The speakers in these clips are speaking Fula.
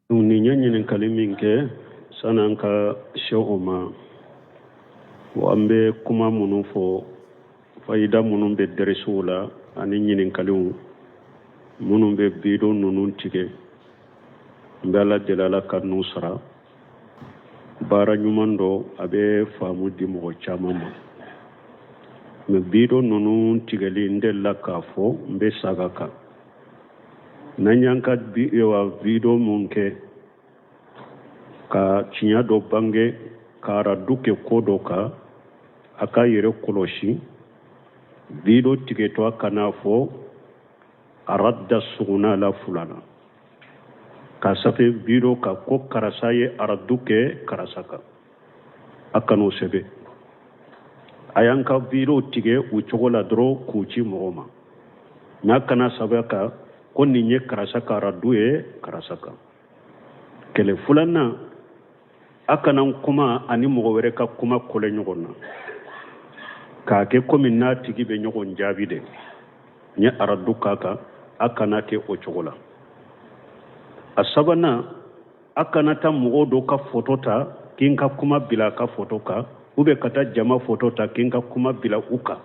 ni ñañinen kalimin ke sanan ka shehu ma wambe kuma munu fo fayida munun be deresiw la ani ɲininkaliw munun be bido nunun tigɛ n bɛ ala deli ala ka n'u sara baara ɲuman dɔ a bɛ faamu di mɔgɔ caman ma mɛ bido nunun tigɛli n delila k'a fɔ n bɛ saga kan n'an y'an ka bido mun kɛ ka tiɲɛ dɔ bange ka aradu kɛ ko dɔ kan a ka yɛrɛ kɔlɔsi bido tigɛtɔ a kana fɔ arada suguna la fulana ka safe bido ka ko karasa ye aradu kɛ karasa kan a kan'o sɛbɛn a y'an ka bido tigɛ o cogo la dɔrɔn k'u ci mɔgɔ ma n'a kana sɛbɛn kan ko nin ye karasa ka aradu ye karasa kan kɛlɛ filanan a kana kuma ani mɔgɔ wɛrɛ ka kuma kɔlɛ ɲɔgɔn na k'a kɛ komi n'a tigi bɛ ɲɔgɔn jaabi de n ye aradu k'a kan a kana kɛ o cogo la a sabanan a kana taa mɔgɔw dɔ ka foto ta k'i ka kuma bila a ka foto kan ka taa jama foto ta k'i ka kuma bila u kan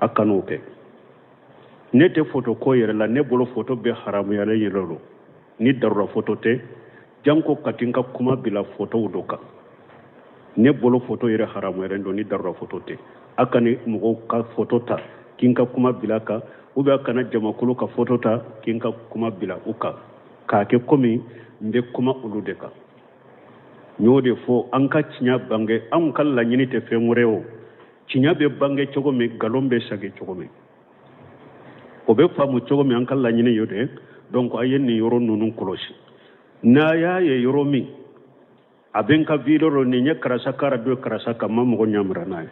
a kan'o kɛ ne tɛ foto ko yɛrɛ la ne bolo foto bɛ haramuyalen yɛrɛ don ni darura foto tɛ janko ka ti ka kuma bila fotow dɔ kan ne bolo foto yɛrɛ haramuyalen don ni darura foto tɛ a kana mɔgɔw ka foto ta k'i ka kuma bila kan a kana jamakulu ka foto ta k'i ka kuma bila u kan k'a kɛ komi n bɛ kuma olu de kan n y'o de fɔ an ka tiɲɛ bange anw ka laɲini tɛ fɛn wɛrɛ o tiɲɛ bɛ bange cogo min nkalon bɛ sagi cogo min o bɛ faamu cogo min an ka laɲini y'o de donc a ye nin yɔrɔ ninnu kɔlɔsi n'a y'a ye yɔrɔ min a bɛ n ka video dɔ nin ye karasa ka radio karasa kan ma mɔgɔ ɲamara n'a ye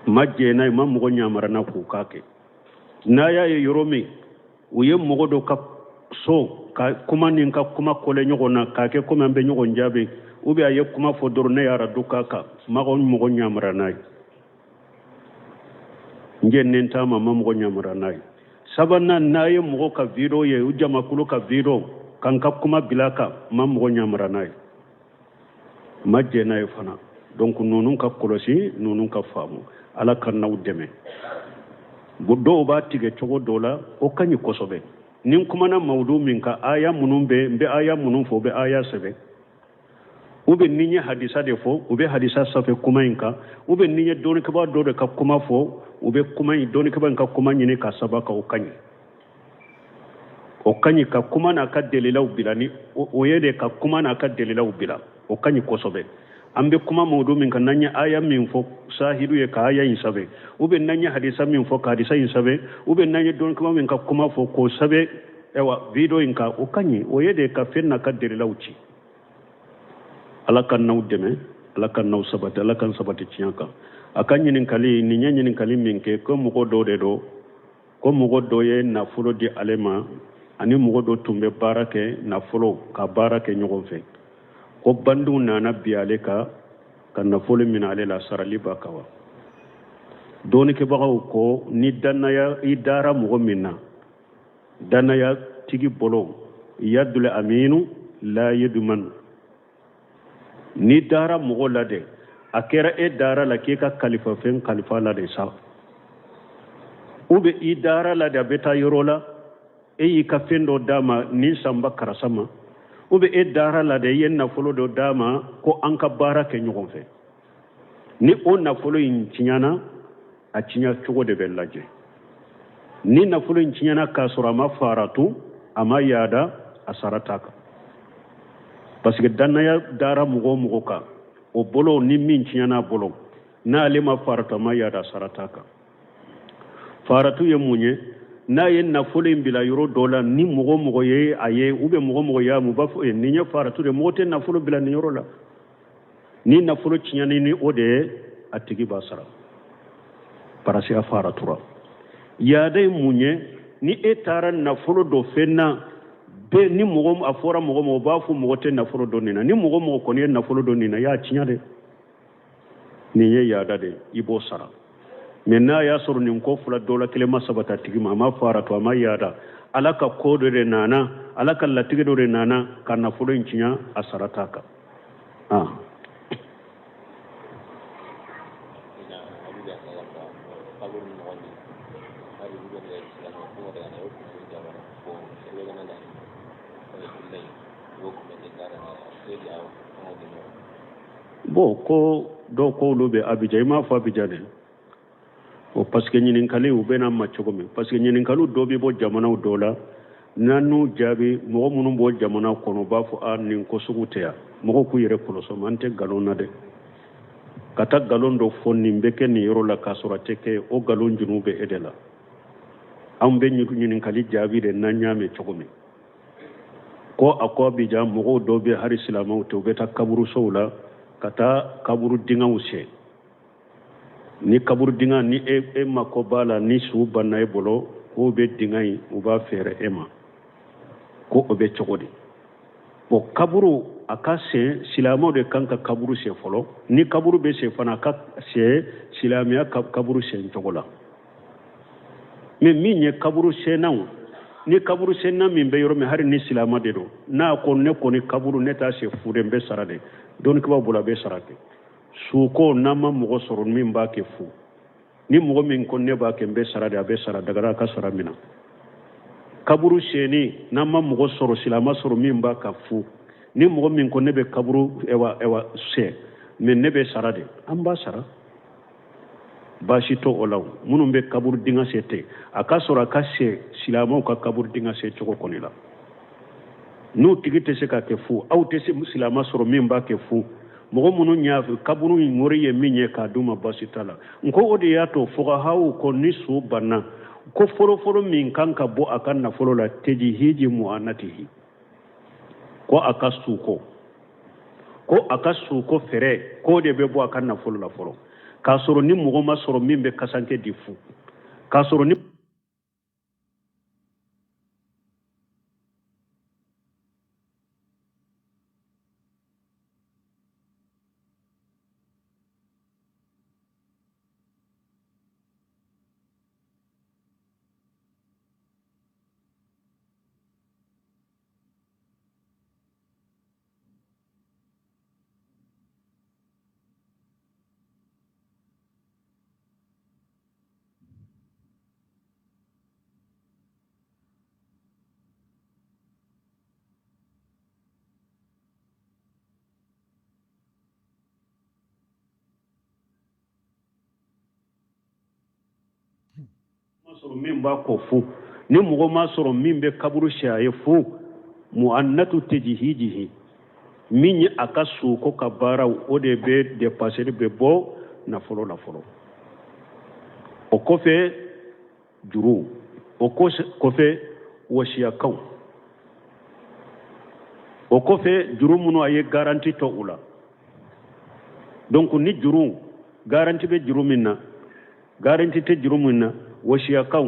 ma jɛ n'a ye ma mɔgɔ ɲamara n'a k'u k'a kɛ n'a y'a ye yɔrɔ min u ye mɔgɔ dɔ ka so ka kuma nin ka kuma kɔlɛ ɲɔgɔn na k'a kɛ komi an bɛ ɲɔgɔn jaabi a ye kuma fɔ dɔrɔn ne y'a radio k'a kan ma mɔgɔ ɲamara n'a ye n jɛnnen t'a ma mɔgɔ ɲamara n'a ye sabanan n'a ye mɔgɔ ka video ye u jamakulu ka video kan ka kuma bila kan ma mɔgɔ ɲamara n'a ye ma jɛ n'a ye fana donc ninnu ka kɔlɔsi ninnu ka faamu ala ka n'aw dɛmɛ dɔw b'a tigɛ cogo dɔw la o ka ɲi kosɛbɛ ni n kumana mawudu min kan aya minnu bɛ n bɛ aya minnu fɔ u bɛ aya sɛbɛn ni n ye hadisa de fɔ u bɛ hadisa sanfɛ kuma in kan ni n ye dɔnnikɛba dɔ de ka kuma fɔ u bɛ kuma in dɔnnikɛba in ka kuma ɲini ka saba kan o ka ɲi o ka ɲi ka kuma n'a ka dalilaw bila ni o ye de ka kuma n'a ka dalilaw bila o ka ɲi kosɛbɛ an bɛ kuma mawudu min kan n'an ye aya min fɔ sahidu ye ka aya in sɛbɛn n'an ye hadisa min fɔ ka hadisa in sɛbɛn n'an ye dɔnnikɛba min ka kuma fɔ k'o sɛbɛn video in kan o ka ɲi o ye de ka fɛn n'a ka dalilaw ci ala ka n'aw dɛmɛ ala ka n'aw sabati ala ka sabati tiɲɛ kan a ka ɲininkali nin ye ɲininkali min kɛ ko mɔgɔ dɔw de don ko mɔgɔ dɔ ye nafolo di ale ma ani mɔgɔ dɔ tun bɛ baara kɛ nafolo ka baara kɛ ɲɔgɔn fɛ ko bandiw nana bi ale kan ka nafolo minɛ ale la sarali b'a kan wa dɔnnikɛbagaw ko ni dannaya i dara mɔgɔ min na dannaya tigi bolo yadul aminu la yadumanu ni dara mɔgɔ la dɛ a kɛra e dara la k'e ka kalifa fɛn kalifa la de sa i dara la de a bɛ taa yɔrɔ la e y'i ka fɛn dɔ d'a ma ni sanba karasa ma e dara la de i ye nafolo dɔ d'a ma ko an ka baara kɛ ɲɔgɔn fɛ ni o nafolo in tiɲɛna a tiɲɛ cogo de bɛ lajɛ ni nafolo in tiɲɛna k'a sɔrɔ a ma faratu a ma yaada a sara t'a kan parce que dannaya dara mɔgɔ o mɔgɔ kan o bolo ni min tiɲɛna a bolo n'ale ma faratu a ma yaada a sara t'a kan faratu ye mun ye n'a ye nafolo in bila yɔrɔ dɔ la ni mɔgɔ o mɔgɔ ye a ye mɔgɔ o mɔgɔ y'a mu b'a fɔ nin ye faratu de mɔgɔ tɛ nafolo bila nin yɔrɔ la ni nafolo tiɲɛni ni o de ye a tigi b'a sara parce que a faratura yaada ye mun ye ni e taara nafolo dɔ fɛn na ni mɔgɔ a fɔra mɔgɔ ma o b'a fɔ mɔgɔ tɛ nafolo dɔ nin na ni mɔgɔ mɔgɔ kɔni ye nafolo dɔ nin na y'a tiɲɛ de nin ye yaada de i b'o sara mais n'a y'a sɔrɔ nin ko fila dɔ la kelen ma sabata tigi ma a ma faratu a ma yaada alaka kodo re nana alaka latige do re nana kana fulo incinya asarataka bo ko do ko lube abidjan ma fa abidjan o parce que nyinin kale u bena ma cogo min parce que nyinin kalu do bi bo jamana do la nanu jabi mo munun bo jamana kono ba fo an nin ko suguteya mo ku yere ko so mante galon na de kata galon do fonni mbeke ni yoro la kasura teke o galon junube edela am be nyinin kali jabi de nanyame cogo min ko akwa bijam mo do be har islamaw to beta kaburu sowla kata kaburu dinga use ni kaburu dinga ni e mako bala ni su banna e bolo ko be dinga yi u ba fere ema ko obe chogodi o kaburu akase silamo de kanka kaburu se folo ni kaburu be se fana ka se silamia kaburu se chogola me minye kaburu se nawo ni kaburu se na min be yoro me hari ni silama de do na ko ne ko ni kaburu ne ta se fude be sarade don ko bula be sarate suko nama mogo soro min ba ke fu ni mogo min ko ne ba ke be sarade abe sara daga ka sara mina kaburu sheni nama mogo soro silama soro min ba ka fu ni mogo min ko ne be kaburu ewa se men ne be sarade an ba sara bashi to olaw munum be kaburu dinga sete aka soro ka se silama ka kaburu dinga se choko konila nu tigite se ka ke fu aw te se silama soro min ba ke fu mogo munu nyaafi kaburu ngori ye minye ka duma basitala nko odi yato foga hawo ko ni su banna ko foro min kanka bo akan na folo la teji hiji muanatihi ko akasuko fere ko de be bo akan na folo la folo ka soro ni mogo ma soro min be kasanke difu ka soro ni soro min ba ko fu ni mogo ma soro min be kaburu shaye fu muannatu tejhijihi min akasu ko kabara o de be dépasser be bo na folo o ko fe juru o ko fe wasiya kaw o ko fe juru muno ay garantie to ula donc ni juru garantie be juru minna garantie te juru minna wasiya kaw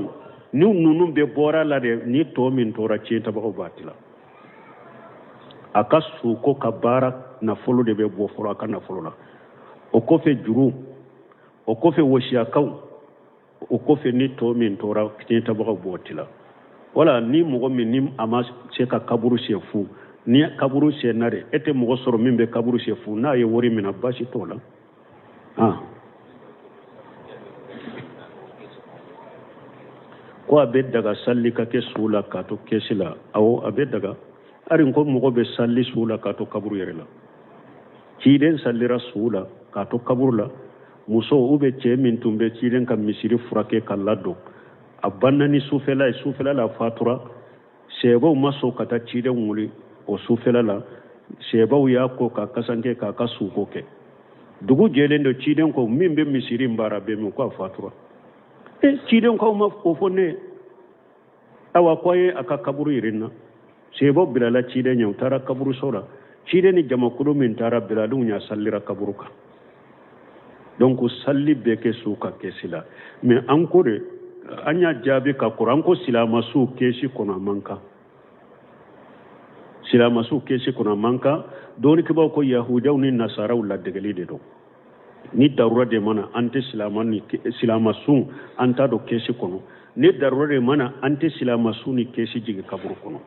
ni nunu be bora la de ni to min tora cienta ba batila akasu ko kabara na folo de be bo folo aka na folo la o ko fe juru o ko fe wasiya kaw o ko fe ni to min tora cienta ba botila wala ni mogo min ni ama se ka kaburu se fu ni kaburu se nare ete mogo soro min be kaburu se fu na ye wori mina bashi tola ko abe daga salli ka ke sula ka to kesila awo abe daga arin ko mogo be salli sula ka to kaburu yere la ciden sallira sula ka to kaburu la muso ube ce min tumbe ciden ka misiri furake kallado abanna ni sufela la fatura sebo maso kata ciden wuli o sufela la sebo ya ko ka kasanke ka kasuko ke dugu jelen do ciden ko min be misiri mbara be min ko fatura ciden ko ma ko fone awa koye aka kaburu irinna sebo bilala ciden nyaw tara kaburu sora ciden ni jama kudo min tara bilalu nya sallira kaburu ka donc salli be ke suka kesila mais encore anya jabi ka Quran ko silama su keshi kuna manka doni ke ba ko yahudaw ni nasaraw la degali de do ni darura de mana ante silama su anta do keshi kono ni darure mana ante silama suni kesi jigi kaburu kono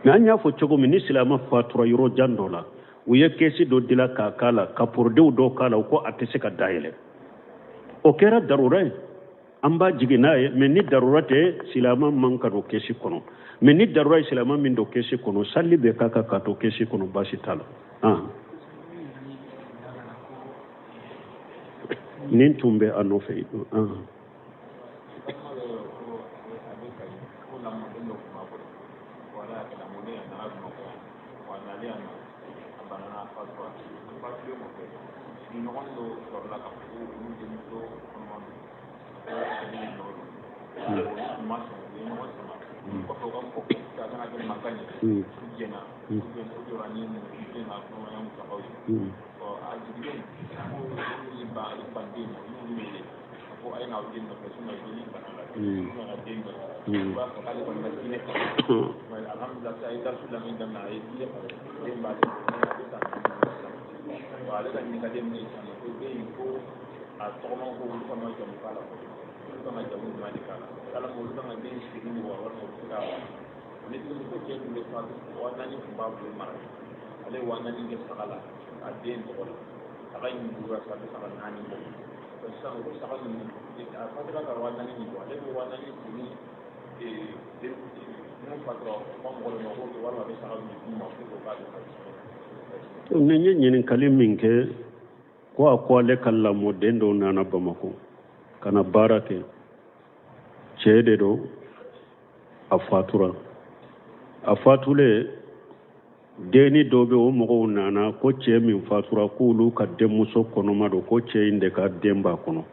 mais anya fo cogo mi ni silama fatura yoro jandola uye kesi do dila ka kala kapurdew do kala ko atese ka dayele o kera darure amba jiginaye mais ni darurate silama manka do kesi kono mais ni darura silama min do kesi kono salli be kaka ka to kesi kono basi tala nin tumbe anofe nenye nyinin kali minke ko akwale kala modendo nana Bamako kana barake chede do afatura afatule deni dobe o mogo nana ko che min fatura kulu ka demuso kono mado ko che inde ka demba kono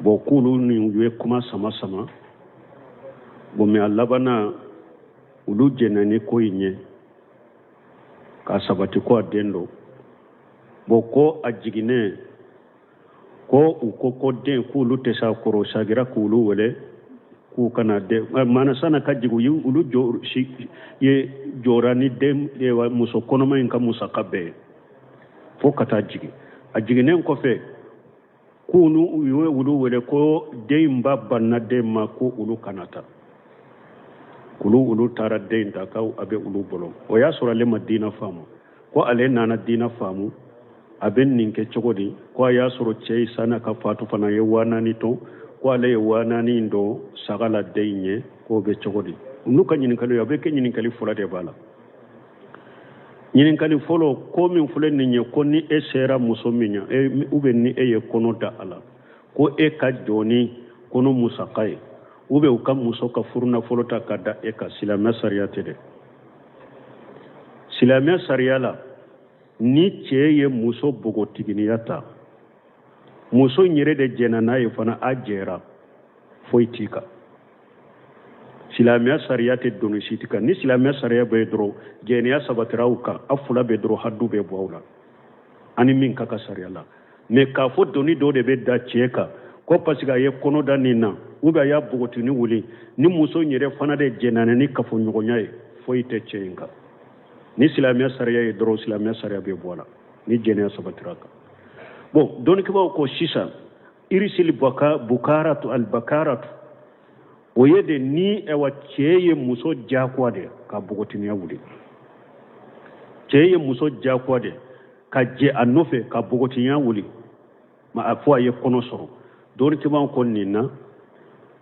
bo kulu ni yue kuma sama sama bo mi alabana ulu jenani ko inye ka sabati ko adendo bo ko ajigine ko uko ko den kulu tesa koro sagira kulu wele ku kana de mana sana kajigu yu ulu jo ye jorani dem e wa muso konoma in ka musa kabe fo kata jigi ajigine ko fe kunu yuwe ulu wele ko demba banna demma ko ulu kanata ulu tara deinta ka abe ulu bolo o ya sura le madina famu ko ale nana dina famu aben ninke chogodi ko ya sura chei sana ka fatu fana ye wana ni to ko ale ye wana ni ndo sagala deinye ko be chogodi nuka nyinin kalu ya be ke nyinin kali fulade bala nyinin kali folo ko min fulen ni nye ko ni e sera muso minya ube ni e ye kono da ala ko e ka joni kono musakai ube uka muso ka furuna folo ta kada e ka silamya sariya tede silamya sariya la ni che ye muso bogotiginiyata muso nyere de jenana ye fana ajera foitika silamya sariya te donisitika ni silamya sariya be dro jeniya sabatirauka afula be dro haddu be bawla ani min kaka sariya la me ka fo doni do de be da cheka ko pasiga ye kono da nina uga ya bogotini wuli ni muso nyere fana de jenana ni kafo nyogonyaye foite chenga ni silamya sariya ye dro silamya sariya be bawla ni jeniya sabatiraka bon doni ke ko sisa irisil bukaratu al bakaratu oyede ni ewa cheye muso jakwa de ka bogotini ya wuli cheye muso jakwa de ka je anofe ka bogotini ya wuli ma afwa ye kono soro doni ke ko nina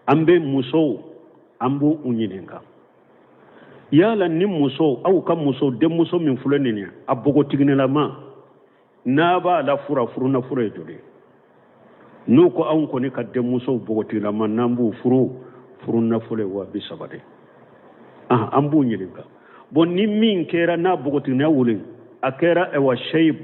ambe muso ambu unyinenga yala ni muso au ka muso de muso min fulani ne abogotini la ma na ba la furu na fura jode no ko an ko ne kadde muso bogoti la man nambu furu na fule wa bisabade ambu nyilinga bon ni min kera na bogoti na wulin akera e wa shayb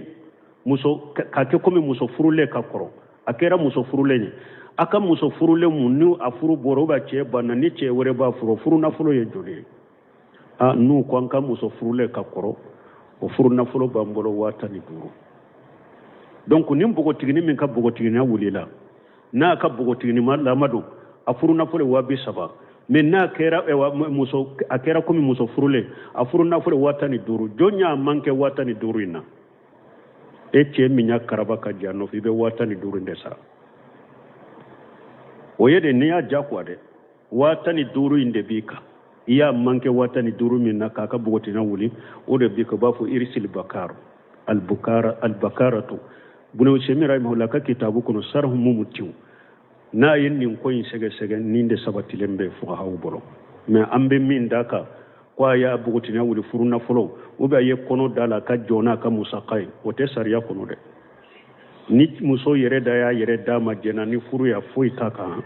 muso ka ke komi muso furule ka koro akera muso furule ni aka muso furule munu afuru boroba che bana ni che wore ba furu na fulu ye jode nu ko an ka muso furule ka koro o furu na fulu ba mbolo wata ni duru donc nim bogotigini min ka bogotigini wulila na ka bogotigini lamadu afuru na fule wabi saba men na kera muso akera komi muso furule afuru na fule watani duru jonya manke watani duru ina eche minya karaba ka jano fibe watani duru ndesa o ye de ne y'a diyagoya dɛ 15 in de b'i kan i y'a manqué 15 min na k'a ka bogotina wuli o de b'i kan u b'a fɔ irisil bakaro albakaratu Ibn Usaymin rahimahullah ka kitabu kɔnɔ sarhu mumtiw n'a ye nin ko in sɛgɛsɛgɛ nin de sabatilen bɛ fuqahaw bolo mais an bɛ min d'a kan ko a y'a bogotina wuli furu nafolo ou bien a ye kɔnɔ da la ka jɔ n'a ka musaka ye o tɛ sariya kɔnɔ dɛ ni muso yɛrɛ da y'a yɛrɛ d'a ma jɛna ni furu ya foyi t'a kan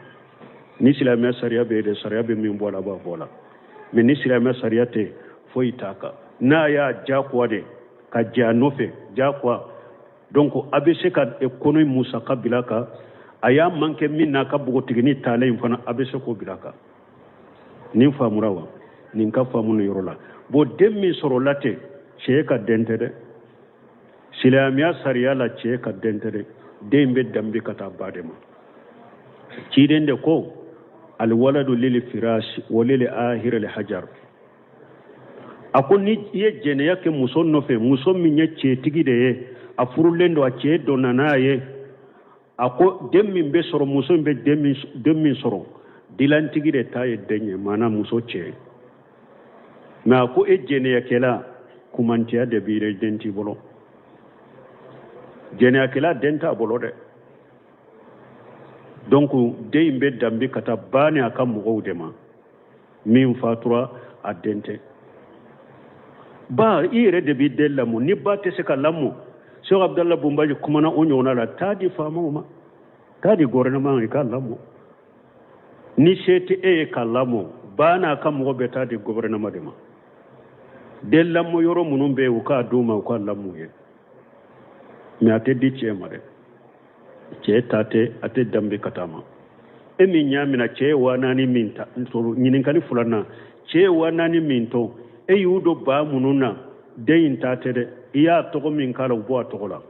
ni silamɛya sariya bɛ de sariya bɛ min bɔ la b'a bɔ la mais ni silamɛya sariya tɛ foyi t'a kan n'a y'a diyagoya de ka jɛ a nɔfɛ diyagoya donc a bɛ se ka kɔnɔ in musaka bila kan a y'a manqué min n'a ka bogotigini taalen in fana a bɛ se k'o bila kan nin faamura wa nin ka faamu nin yɔrɔ la bon den min sɔrɔla ten cɛ ka den tɛ dɛ silamɛya sariya la cɛ ka den tɛ dɛ den bɛ danbe ka taa ba de ma ciden de ko alwaladu lil firash wa lil ahir al hajar a ko ni i ye jɛnɛya kɛ muso nɔfɛ muso min ye cɛtigi de ye a furulen don a cɛ donna n'a ye a ko den min bɛ sɔrɔ muso in bɛ den min sɔrɔ dilantigi de ta ye den ye maana muso cɛ mais a ko e jɛnɛyakɛla kumantiya de b'i re den t'i bolo jɛnɛyakɛla den t'a bolo dɛ donc den in bɛ danbe ka taa ba ni a ka mɔgɔw de ma min fatura a den tɛ ba i yɛrɛ de b'i den lamɔ ni ba tɛ se ka lamɔ Cheikh Abdallah Bumbaji kumana o ɲɔgɔnna la taa di faamaw ma taa di gouvernement i ka lamɔ ni se tɛ e ye ka lamɔ ba n'a ka mɔgɔ bɛ taa di gouvernement de ma den lamɔ yɔrɔ minnu bɛ yen u k'a d'u ma u ka lamɔ ye mais a tɛ di cɛ ma dɛ cɛ ta tɛ a tɛ danbe ka taa ma e min y'a minɛ cɛ ye 4000 min ta ɲininkali 2nan cɛ ye 4000 min to e y'u don ba minnu na den in ta tɛ dɛ i y'a tɔgɔ min k'a la u bɔ a tɔgɔ la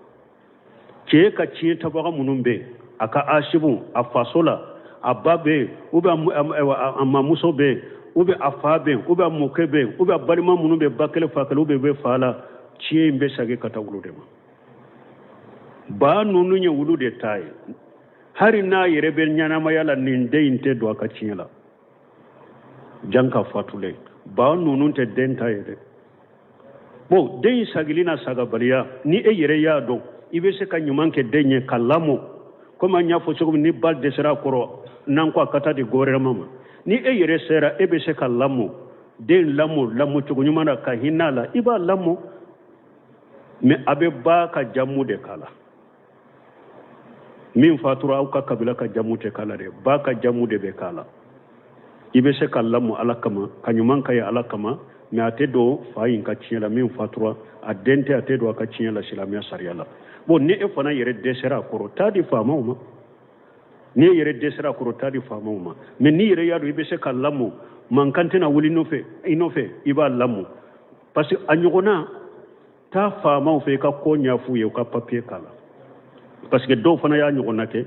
cɛ ka tiɲɛ tabaga minnu bɛ yen a ka asibu a faso la a ba bɛ yen ou bien a mamuso bɛ yen ou bien a fa bɛ yen ou bien a mɔkɛ bɛ yen ou bien a balima minnu bɛ ba kelen fa kelen ou bien bɛ fa la tiɲɛ in bɛ segin ka taa wulu de ma ba ninnu ye wulu de ta ye hari n'a yɛrɛ bɛ ɲɛnamaya la nin den in tɛ don a ka tiɲɛ la jan ka fatulen ba ninnu tɛ den ta ye dɛ bon den in sagili na sagabaliya ni e yɛrɛ y'a dɔn i bɛ se ka ɲuman kɛ den ye ka lamɔ komi an y'a fɔ cogo min ni ba dɛsɛra a kɔrɔ n'an ko a ka taa di gouvernement ma ni e yɛrɛ sera e bɛ se ka lamɔ den lamɔ cogo ɲuman na ka hinɛ a la i b'a lamɔ mais a bɛ ba ka jamu de k'a la min fatura aw ka kabila ka jamu tɛ k'a la dɛ ba ka jamu de bɛ k'a la i bɛ se ka lamɔ ala kama ka ɲuman kɛ ala kama mais a tɛ don fa in ka tiɲɛ la min fatura a den tɛ a tɛ don a ka tiɲɛ la silamɛya sariya la bon ni e fana yɛrɛ dɛsɛra a kɔrɔ taa di faamaw ma ni e yɛrɛ dɛsɛra a kɔrɔ taa di faamaw ma mais ni yɛrɛ y'a dɔn i bɛ se ka lamɔ mankan tɛna wuli i nɔfɛ i b'a lamɔ parce que a ɲɔgɔnna taa faamaw fɛ i ka ko ɲɛf'u ye u ka papier k'a la parce que dɔw fana y'a ɲɔgɔnna kɛ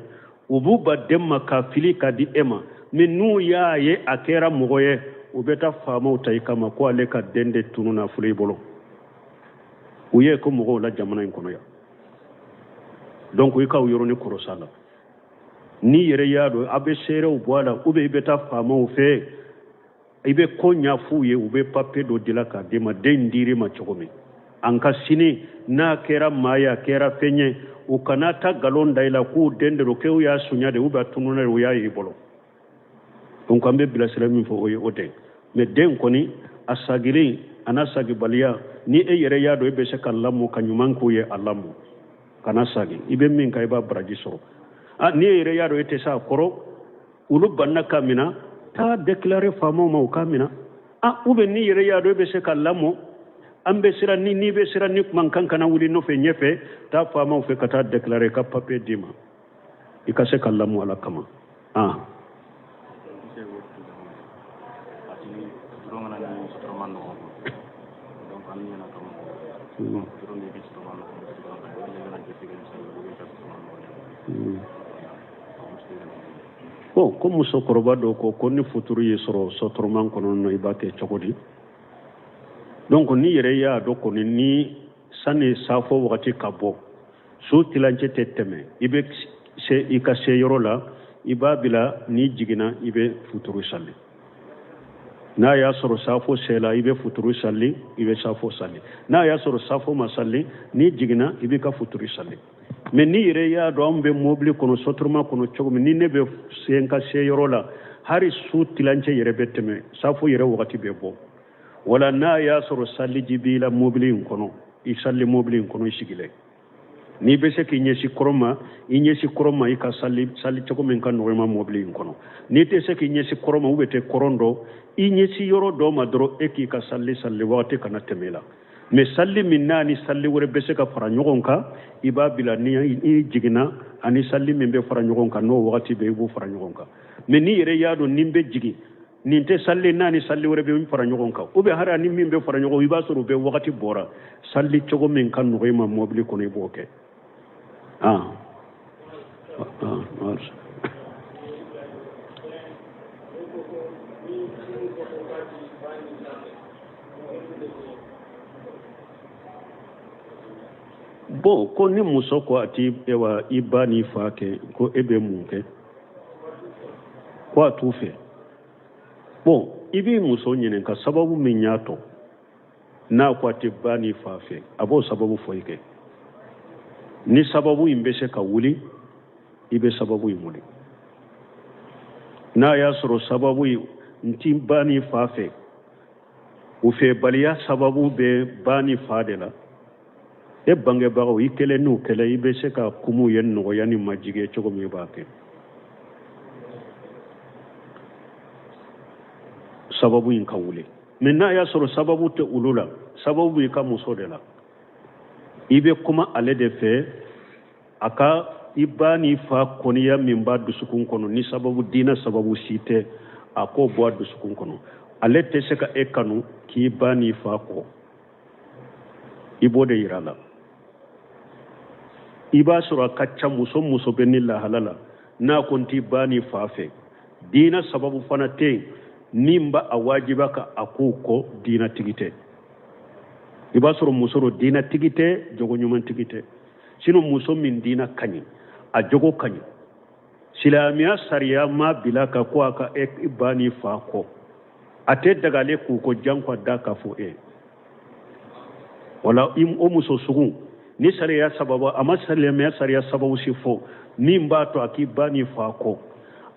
u b'u ba den ma ka fili ka di e ma mais n'u y'a ye a kɛra mɔgɔ ye u bɛ taa faamaw ta i kama ko ale ka den de tunu nafolo i bolo u ye ko mɔgɔw la jamana in kɔnɔ yan donc i k'aw yɔrɔni kɔrɔsa la ni yɛrɛ y'a dɔn a bɛ seerew bɔ a la ou bien i bɛ taa faamaw fɛ i bɛ ko ɲɛf'u ye u bɛ papier dɔ dila k'a d'e ma den dir'i ma cogo min an ka sini n'a kɛra maa ye a kɛra fɛn ye u kana ta nkalon da i la k'u den de don k'u y'a suɲa de ou bien a tununa de u y'a ye i bolo donc an bɛ bilasira min fɔ o ye o tɛ mais den kɔni a sagilen a n'a sagibaliya ni e yɛrɛ y'a dɔn e bɛ se ka lamɔ ka ɲuman k'u ye a lamɔ kana sagi i bɛ min kan i b'a baraji sɔrɔ ni e yɛrɛ y'a dɔn e tɛ se a kɔrɔ olu banna ka minɛ taa déclarer faamaw ma u k'a minɛ ou bien ni yɛrɛ y'a dɔn e bɛ se ka lamɔ an bɛ siran ni bɛ siran ni kumakan kana wuli nɔfɛ ɲɛfɛ taa faamaw fɛ ka taa déclarer ka papier d'i ma i ka se ka lamɔ ala kama bon ko musokɔrɔba dɔ ko ni futuru ye sɔrɔ sɔtɔrɔman kɔnɔ na i b'a kɛ cogo di donc ni yɛrɛ y'a dɔn kɔni ni sani safo wagati ka bɔ su tilancɛ tɛ tɛmɛ i bɛ se i ka se yɔrɔ la ibabila ni jigina ibe futuru salli na ya soro safo sela ibe futuru salli ibe safo salli na ya soro safo masalli ni jigina ibe ka futuru salli mais ni yere ya do ambe mobile kono sotruma kono chogo ni ne be senka se yorola hari su tilance yere beteme safo yere wakati be bo wala na ya soro salli jibila mobile kono i salli mobile kono isigile ni be se ki nyesi koroma i ka salli chogo men kan no ma mobile kono ni te se ki nyesi koroma ubete korondo i nyesi yoro do madro eki ka salli wakati kana temela mais salli minna ni salli wore be se ka fara nyogonka iba bila ni jigina ani salli min be fara nyogonka no wakati be bu fara nyogonka mais ni yere yado nimbe jigi ninte salli nani salli wore be fara nyogonka ube hara ni min be fara nyogo iba suru be wakati bora salli chogo min kan no ma mobile kono iboke bon ko ni muso ko ati ewa ibani fake ko ebe munke ko atufe bon ibi muso nyene ka sababu minyato na ko ati bani fafe abo sababu foike ni sababu imbese ka wuli ibe sababu imuli na ya soro sababu nti bani fafe ufe baliya sababu be bani fadela e bange bago ikele nu kele ibe se ka kumu yen no yani majige chogo mi baake sababu in kawule minna ya soro sababu te ulula sababu ka musodela ibe kuma ale de fe aka ibani fa koniya min ba dusukun kono ni sababu dina sababu site ako bo dusukun kono ale te se ka ekanu ki bani fa ko ibode irala iba sura kacca muso benilla halala na konti bani fafe dina sababu fana te nimba awajiba ka akuko dina tigite iba sura musoro dina tigite jogo nyuman tigite sino muso min dina kanyi a jogo kanyi silamiya sariya ma bilaka ko aka ibani fa ko ate daga le ku ko jankwa daka fo wala o muso sugun ni sariya sababu amma sariya sababu sifo ni mbato akibani fako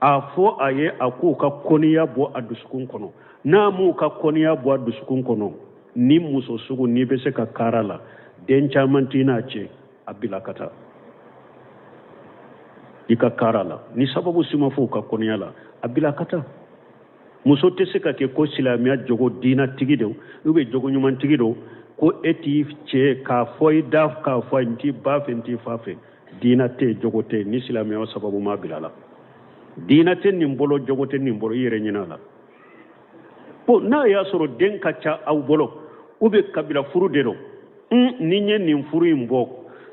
afo aye aku ka koniya bo adusukun kono na mu ka koniya bo adusukun kono ni muso sugun ni be se ka karala den chamantina ce abilakata ika karala ni sababu simafo ka koniya la abilakata muso te se ka ke ko silamiya jogo dina tigido ube jogo nyuman tigido ko eti che ka foy daf ka foy nti baf nti fafe dina te jogote ni silame o sababu ma bilala dina te ni mbolo jogote ni mbolo yere nyinala po na ya soro den ka cha aw bolo ube kabila furu dero ni nye ni furu imbo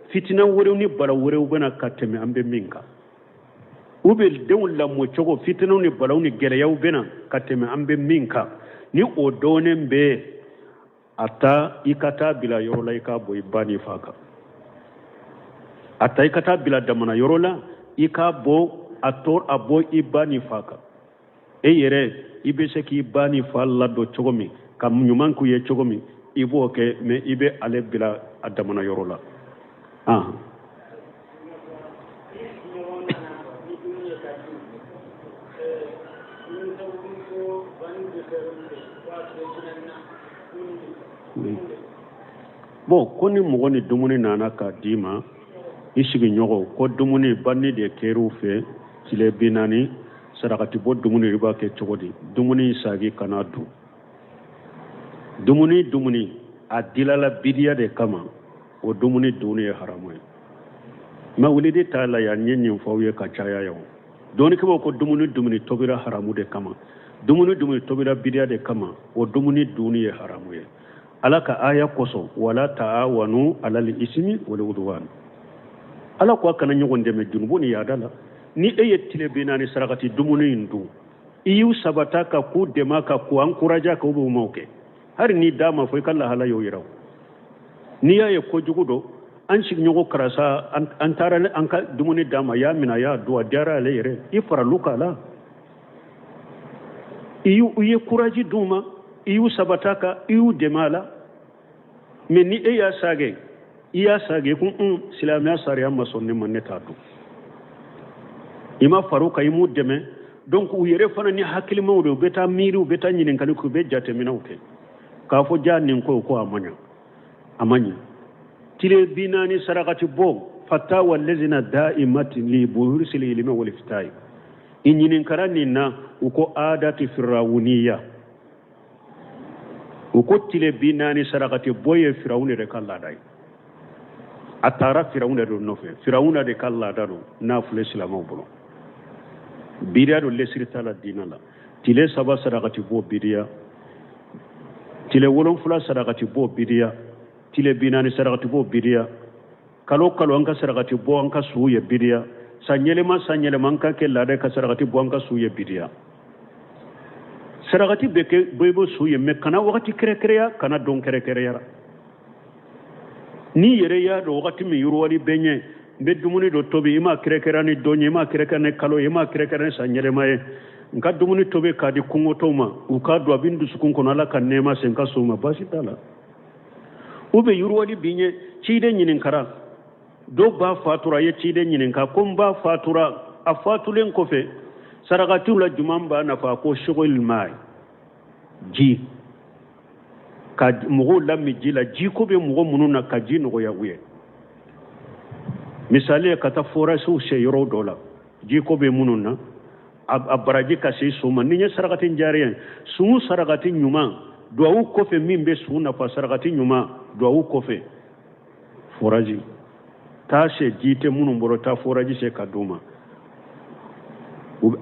fitina wore ni bala wore ubena kateme ambe minka ube den la mo chogo fitina ni bala ni gele ya ubena kateme ambe minka ni odone mbe ata ikata bila yorola ika boy bani faka ata ikata bila damana yorola ika bo ator abo ibani faka yere ibese ki bani falla do chogomi kam nyuman ku ye chogomi ibo ke me ibe ale bila adamana yorola bon koni mogoni dumuni nana ka dima isigi nyogo ko dumuni banni de keru fe tile binani sarakati bo dumuni riba ke chogodi dumuni sagi kanadu dumuni adilala bidiya de kama o dumuni duniya haramu ma wulidi taala ya nyenyin fawye ka chaya yawo doni ko dumuni tobira haramu de kama dumuni tobira bidiya de kama o dumuni duniya haramu ye alaka aya koso wala taawanu alal ismi wal udwan ala ko kana nyogonde me junubuni yadala ni eyetile binani sarakati dumuni ndu iyu sabataka ku demaka ku ankuraja ka ubu mauke har ni dama foi kala hala yo yiraw ni yaye ko jugudo an sigi ɲɔgɔn karasa an taara an ka dumuni d'a ma y'a minɛ a y'a dun a diyara ale yɛrɛ i faralu k'a la i ye kuraji d'u ma i y'u sabata kan i y'u dɛmɛ a la mais ni e y'a sage i y'a sage ko silamɛya sariya ma sɔn ne ma ne t'a dun i ma far'u kan i m'u dɛmɛ donc u yɛrɛ fana ni hakilimaw de u bɛ taa miiri u bɛ taa ɲininkali kɛ u bɛ jateminɛw kɛ k'a fɔ jaa nin ko a ma ɲa a ma ɲa tile 40 sarakati bɔ fatawa lezina da'imatin li buhursil ilmi wal iftai i ɲininkara nin na u ko adati firawuniya u ko tile 40 sarakati bɔ ye firawuna de ka laada ye a taara firawuna de nɔfɛ firawuna de ka laada don n'a filɛ silamɛw bolo biriya don lesiri t'a la diina la tile 3 sarakati bɔ biriya tile 7 sarakati bɔ biriya tile 40 sarakati bɔ biriya kalo an ka sarakati bɔ an ka suw ye biriya san yɛlɛma an ka kɛ laada ka sarakati bɔ an ka suw ye biriya sarakati bɛ bɔ suw ye mais kana wagati kɛrɛkɛrɛya kana don kɛrɛkɛrɛyara ni yɛrɛ y'a dɔn wagati min yiriwali bɛ ɲɛ n bɛ dumuni dɔ tobi i m'a kɛrɛkɛrɛya ni dɔn ye i m'a kɛrɛkɛrɛya ni kalo ye i m'a kɛrɛkɛrɛya ni san yɛlɛma ye n ka dumuni tobi k'a di kɔngɔtɔw ma u k'a dɔn a bɛ n dusukun kɔnɔ ala ka nɛɛma se n ka so ma baasi t'a la u bɛ yiriwali bi ɲɛ ciden ɲininkara dɔw b'a fatura a ye ciden ɲininka ko n b'a fatura a fatulen kɔfɛ sarakatiw la juman b'a nafa ko shogol mai ji ka mɔgɔw lami ji la ji ko bɛ mɔgɔ minnu na ka ji nɔgɔya u ye misali ye ka taa forasiw se yɔrɔ dɔ la ji ko bɛ minnu na a baraji ka se so ma ni ye sarakati jari ye sun sarakati ɲuman duwawu kɔfɛ min bɛ sun nafa sarakati ɲuman duwawu kɔfɛ foraji taa se ji tɛ minnu bolo taa foraji se ka d'u ma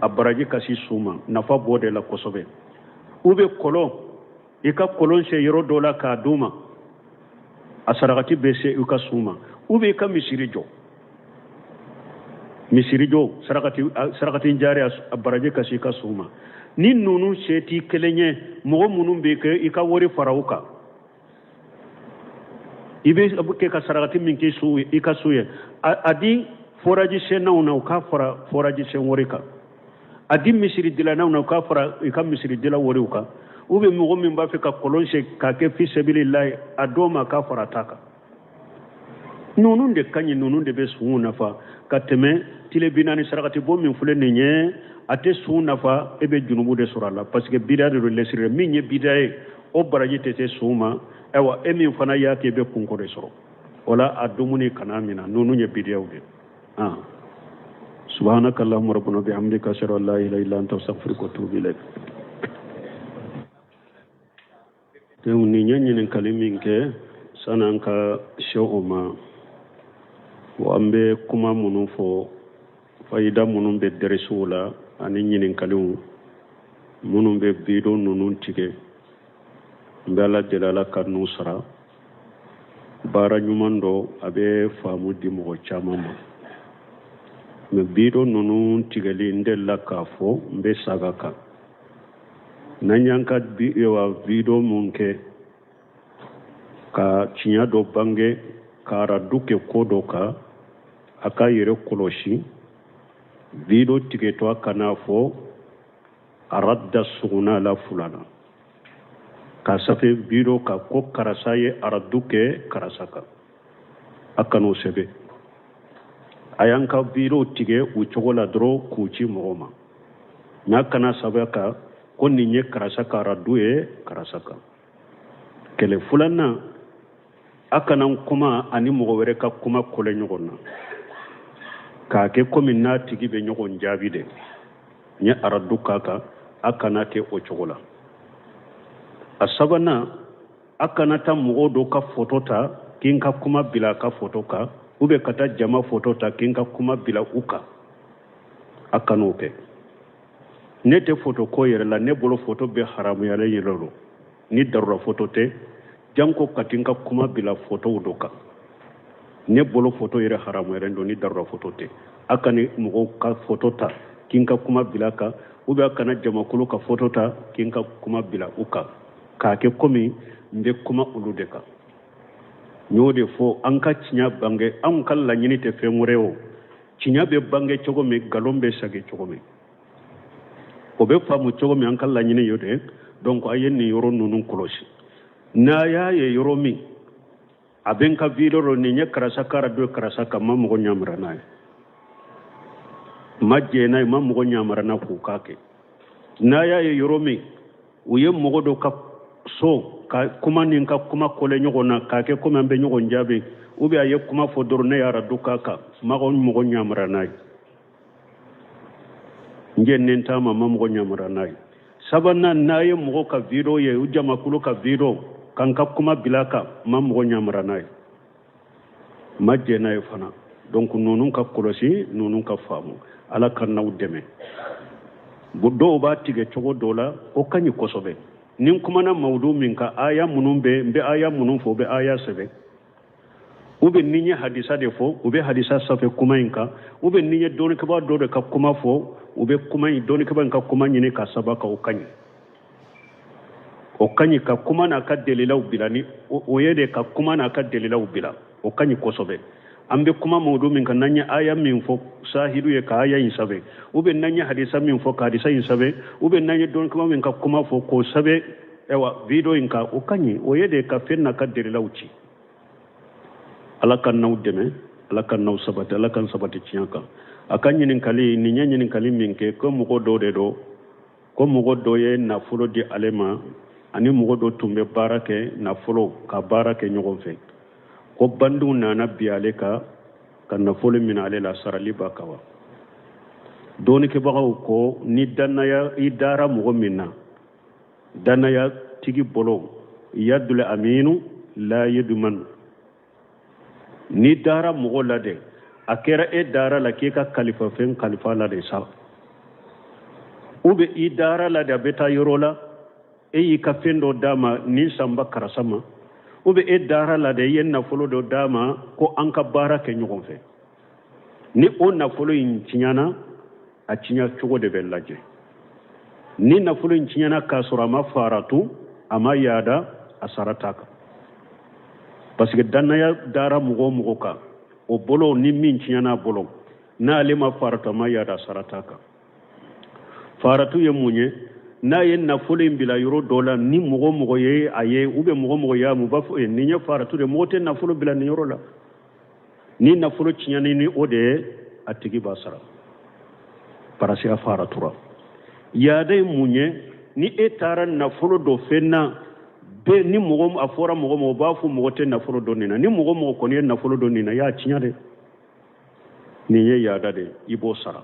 a baraji ka se so ma nafa b'o de la kosɛbɛ u bɛ kɔlɔn i ka kɔlɔn se yɔrɔ dɔ la k'a d'u ma a sarakati bɛ se i ka sun ma u bɛ i ka misiri jɔ sarakati jari a baraji ka se i ka sun ma ni ninnu se t'i kelen ye mɔgɔ minnu bɛ kɛ i ka wari fara u kan i bɛ kɛ ka sarakati min kɛ i ka so ye a di foraji sennaw na u k'a fara foraji sen wari kan a di misiri dilanaw na u k'a fara i ka misiri dila wariw kan u bɛ mɔgɔ min b'a fɛ ka kɔlɔn se k'a kɛ fi sabilillahi a dɔw ma k'a fara ta kan ninnu de ka ɲi ninnu de bɛ sun nafa ka tɛmɛ tile 40 sarakati bɔ min filɛ nin ye a tɛ sun nafa e bɛ junubu de sɔrɔ a la parce que bidaa de don lesiri min ye bidaa ye o baraji tɛ se sun ma ayiwa e min fana y'a kɛ e bɛ kunko de sɔrɔ o la a dumuni kana mina ninnu ye bidaaw de subhanaka allahumma rabbana bihamdika ashhadu an la ilaha illa anta astaghfiruka wa atubu ilayk donc ni ɲɛ ɲininkali min kɛ san'an ka se o ma an bɛ kuma minnu fɔ fayida minnu bɛ dɛrɛsiw la ani ɲininkaliw minnu bɛ bidon ninnu tigɛ n bɛ ala deli ala ka n'u sara baara ɲuman dɔ a bɛ faamu di mɔgɔ caman ma mɛ bidon ninnu tigɛli n delila k'a fɔ n bɛ saga kan n'an y'an ka bidon mun kɛ ka tiɲɛ dɔ bange ka aradu kɛ ko dɔ kan a ka yɛrɛ kɔlɔsi bidon tigɛtɔ a kana fɔ aradda suguna la fulana ka safe bidon ka ko karasa ye aradu kɛ karasa kan a kan'o sɛbɛn a y'an ka bidon tigɛ o cogo la dɔrɔn k'u ci mɔgɔ ma n'a kana sɛbɛn kan ko nin ye karasa ka aradu ye karasa kan kɛlɛ filanan a kana kuma ani mɔgɔ wɛrɛ ka kuma kɔlɛ ɲɔgɔn na k'a kɛ komi n'a tigi bɛ ɲɔgɔn jaabi de n ye aradu k'a kan a kana kɛ o cogo la a sabanan a kana taa mɔgɔw dɔ ka foto ta k'i ka kuma bila a ka foto kan ou bien ka taa jama foto ta k'i ka kuma bila u kan a kan'o kɛ ne tɛ foto ko yɛrɛ la ne bolo foto bɛ haramuyalen yɛrɛ don ni darura foto tɛ janko ka ti ka kuma bila fotow dɔ kan ne bolo foto yɛrɛ haramuyalen don ni darura foto tɛ a kana mɔgɔw ka foto ta k'i ka kuma bila kan ou bien a kana jamakulu ka foto ta k'i ka kuma bila u kan k'a kɛ komi n bɛ kuma olu de kan ñode fo an ka cinya bange an kan la ñini te fenwureo cinya be bange cogo me galon be sage cogo me o be famu cogo me an kan la ñini yode donc ayen ni yoro nunun kolosi na ya ye yoro mi aben ka vidoro ni nya karasa kara do karasa kama mo nyamra na majje na ma mo nyamra na ku kake na ya ye yoro mi uye mo do ka so ka kuma nin ka kuma kole nyogo na kake kuma be nyogo njabe ubi aye kuma fodoro ne yara duka ka mago mo nyamra na ngen nen tama ma mo nyamra na sabana na ye mo ka video ye ujama kulu ka video kanka kuma bilaka ma mo nyamra na majje na fana donc nonun ka kolosi nonun ka famu ala kan naw deme buddo ba tige cogo dola o kanyi kosobe nin kuma na mawdu min ka aya munun be aya munun fo be aya sebe ube ninye hadisa de fo ube hadisa safe kuma inka ube ninye doni ka ba do de ka kuma fo ube kuma doni ka ban ka kuma nyine ka sabaka o kanyi ka kuma na ka delilaw bilani o yede ka kuma na ka delilaw bila o kanyi kosobe ambe kuma mawdu min ka nanya aya min fo sahidu ye ka aya insabe ube nanya hadisa min fo ka hadisa insabe ube nanya don kuma min ka kuma fo ko sabe ewa video inka o kanyi o yede ka fenna ka delilawci ala kan naw deme ala kan naw sabata ala kan sabati ciyanka akan nyinin kali ni nyinin kali min ke ko mo do de do ko mo do ye na fulo di alema ani mo do tumbe barake na fulo ka barake nyogon fe ko bandu nana biyale ka na folo min ale la sarali bakawa doni ke bagaw ko ni danaya idara mo minna danaya tigi bolo yadul aminu la yadman ni dara mo lade akera e dara la ke ka khalifa fen khalifa la de sa ube idara la da beta yorola e yi ka fendo dama ni samba karasama ube e dara la de yen na folo do dama ko an ka barake nyogon fe ni on na folo in cinyana a cinya cogo de bellaje ni na folo in cinyana ka sura ma faratu ama yada asarataka parce que danaya dara mugo ka o bolo ni min cinyana bolo na ale ma faratu ama yada asarataka faratu ye munye na ye nafolo in bila yoro dola ni mogo ye aye ube mogo ya mu bafo ni nya faratu de mote nafolo bila ni yoro la ni nafolo cinyani ni ode atigi basara parasi a faratura ya dai munye ni etara nafolo do fenna be ni mogo afora mogo bafo mote nafolo do nina ni mogo ko ni nafolo do nina ya cinyade ni ye ya dade ibo sara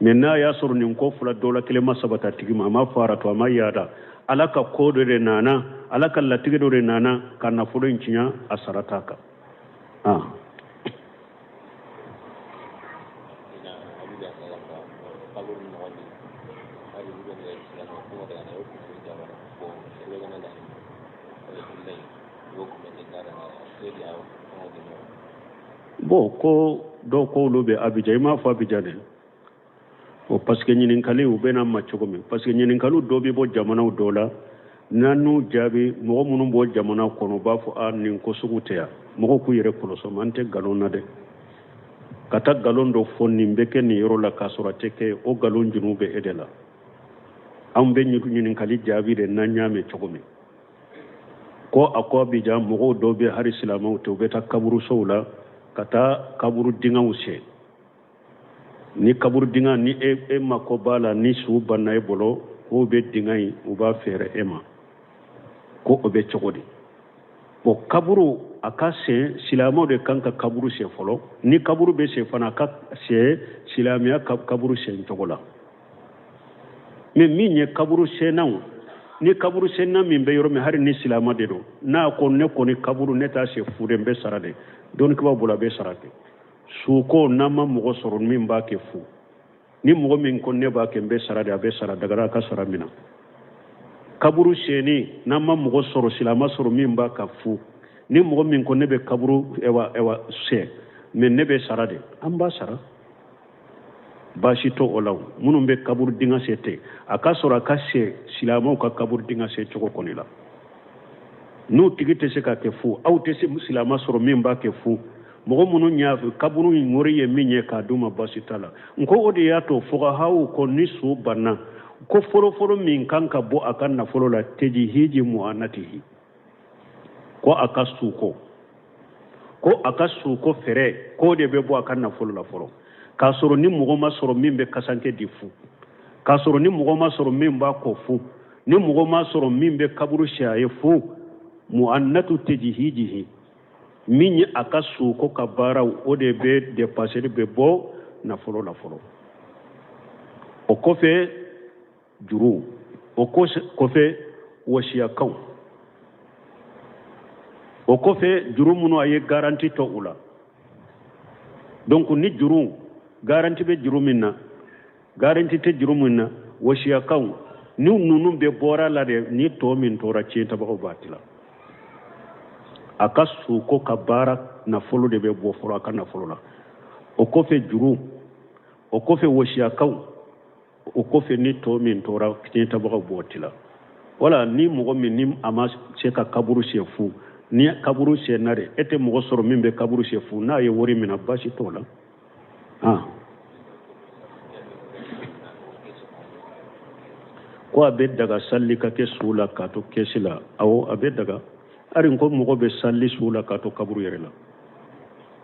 menna ya soro nin ko fula dola kelema sabata tigima ma faratu ama yada alaka kodo de nana alaka latige do de nana kana fulo incinya asarataka bo ko do ko lobe abija ma fa abijane o parce que ñinin kali u bena ma cogo min parce que ñinin kalu do bi bo jamanaw dola nanu jabi mo munum bo jamana kono ba fu an nin ko suguteya mo ko yere ko so mante galon na de kata galon do fonni mbeke ni yoro la kasura teke o galon junube edela am be ñinin kali jabi de na ñame cogo min ko akko bi jam mo do be har islamaw to be ta kaburu sowla kata kaburu dinga use ni kaburu dinga ni e mako bala ni su banna e bolo ko be dinga yi u ba fere ema ko o be cogodi bo kaburu akase silamo de kanka kaburu se folo ni kaburu be se fana ka se silamia kaburu se ntogola me minye kaburu se naw ni kaburu se na min be yoro me hari ni silama de do na ko ne ko ni kaburu ne ta se fude be sarade don ko bula be sarade suko nama mogo soro min ba ke fu ni mogo min ko ne ba ke be sarade abe sarade daga ka sara mina kaburu sheni nama mogo soro silama soro min ba ka fu ni mogo min ko ne be kaburu ewa se men ne be sarade an ba sara bashi to olaw munum be kaburu dinga sete aka soro aka se silama ka kaburu dinga se choko konila n'u tigi tɛ se ka kɛ fu aw tɛ se silama sɔrɔ min b'a kɛ fu mɔgɔ minnu y'a fɛ kaburu in wari ye min ye k'a d'u ma baasi t'a la nko o de y'a to fuqahaw ko ni su banna ko fɔlɔfɔlɔ min kan ka bɔ a ka nafolo la tejihiji mu'anatihi ko a ka suko ko a ka suko fɛrɛ ko de bɛ bɔ a ka nafolo la fɔlɔ k'a sɔrɔ ni mɔgɔ ma sɔrɔ min bɛ kasanke di fu k'a sɔrɔ ni mɔgɔ ma sɔrɔ min b'a kɔ fu ni mɔgɔ ma sɔrɔ min bɛ kaburu si a ye fu mu'annatu tejihijihi min ye a ka suko ka baaraw o de bɛ depaseri bɛ bɔ nafolo la fɔlɔ o kɔfɛ juru o kɔfɛ wasiyakaw o kɔfɛ juru minnu a ye garanti tɔ u la donc ni juru garanti bɛ juru min na garanti tɛ juru min na wasiyakaw ni ninnu bɛ bɔra la de ni tɔ min tora tiɲɛtabagaw b'a tila a ka suko ka baara nafolo de bɛ bɔ fɔlɔ a ka nafolo la o kɔfɛ juru o kɔfɛ wasiyakaw o kɔfɛ ni tɔ min tora tiɲɛtabagaw b'o tila wala ni mɔgɔ min ni a ma se ka kaburu siɲɛ fu ni kaburu siɲɛ na de e tɛ mɔgɔ sɔrɔ min bɛ kaburu siɲɛ fu n'a ye wari minɛ baasi t'o la ko a bɛ daga salli ka kɛ su la k'a to kɛsi la awɔ a bɛ daga ari ko mɔgɔ bɛ salli su la k'a to kaburu yɛrɛ la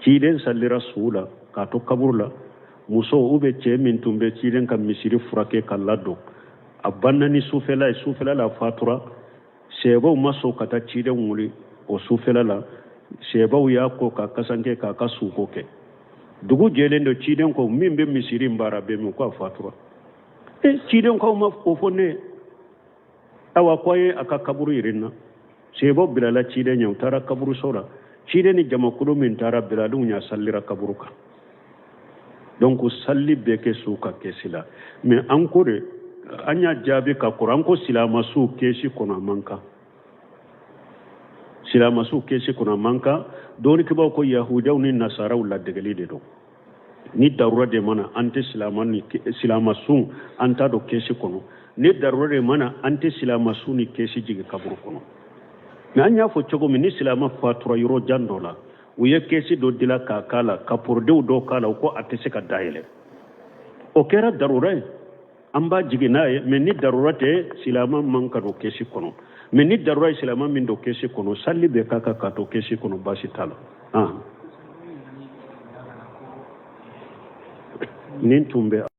ciden sallira su la k'a to kaburu la muso u bɛ cɛ min tun bɛ ciden ka misiri furakɛ ka ladon a banna ni sufɛla ye sufɛla la fatura sɛbaw ma sɔn ka taa ciden wuli o sufɛla la sɛbaw y'a kɔ ka kasanke k'a ka suko kɛ dugu jɛlen don ciden ko min bɛ misiri baara bɛɛ min ko a fatura ciden ko ma o fɔ ne awa ko a ye a ka kaburu yiri na sɛbaw bilala ciden ɲɛ u taara kaburu so la ciden ni jamakulu min taara bilalenw ɲa sallira kaburu kan donc salli bɛɛ kɛ su ka kɛsi la mais an ko de an y'a jaabi ka kɔrɔ an ko silamasuw kɛsi kɔnɔ a man kan silamasuw kɛsi kɔnɔ a man kan dɔɔnikibaw ko yahudiyaw ni nasaraw ladegeli de don ni darura de mana an tɛ silamasu an t'a dɔn kɛsi kɔnɔ ni darura de mana an tɛ silamasu ni kɛsi jigin kaburu kɔnɔ mais an y'a fɔ cogo min ni silama fatura yɔrɔ jan dɔ la u ye kɛsi dɔ dila k'a k'a la ka porodew dɔ k'a la u ko a tɛ se ka dayɛlɛ o kɛra darura ye an b'a jigin n'a ye mais ni darura tɛ silama man ka don kɛsi kɔnɔ mais ni darura ye silama min don kɛsi kɔnɔ salli bɛ k'a kan k'a to kɛsi kɔnɔ baasi t'a la nin tun bɛ